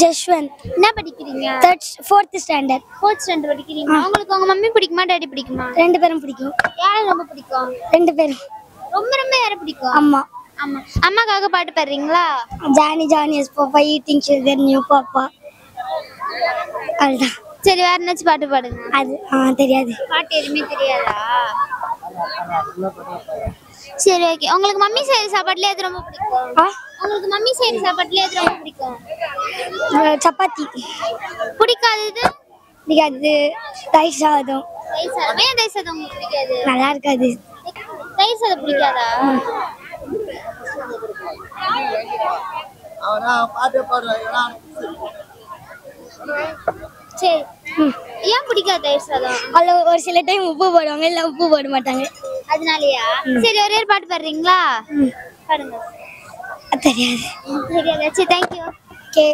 ஜஷ்வந்த். என்ன படிக்கிறீங்க? 4th standard. 4th standard படிக்கிறீங்க. உங்களுக்கு உங்க மம்மி பிடிக்குமா டாடி பிடிக்குமா? ரெண்டு பேரும் பிடிக்கும். யாரை ரொம்ப பிடிக்கும்? ரெண்டு பேரும். ரொம்ப ரொம்ப யாரை பிடிக்கும்? அம்மா. அம்மா. அம்மாக்காக பாட்டு பாடுறீங்களா? Johnny Johnny yes papa eating sugar no papa. அதுதான். சரி வேற என்னாச்சும் பாட்டு பாடுங்க. அது தெரியாது. பாட்டு எதுவுமே தெரியாதா? சரி ஓகே. உங்களுக்கு மம்மி செய்யற சாப்பாட்டுல எது ரொம்ப பிடிக்கும்? உங்களுக்கு மம்மி செய்யற சாப்பாட்டுல எது ரொம்ப பிடிக்கும்? சப்பாத்தி. பிடிக்காதது? பிடிக்காது தயிர் சாதம். தயிர் சாதம். ஏன் தயிர் சாதம் உங்களுக்கு பிடிக்காது? நல்லா இருக்காது. தயிர் சாதம் பிடிக்காதா? சரி. ஏன் பிடிக்காது தயிர் சாதம்? அதுல ஒரு சில டைம் உப்பு போடுவாங்க, இல்ல உப்பு போட மாட்டாங்க. அதனாலயா? சரி ஒரே ஒரு பாட்டு பாடுறீங்களா? பாடுங்க. தெரியாது. தெரியாது. சரி தேங்க்யூ. ஓகே.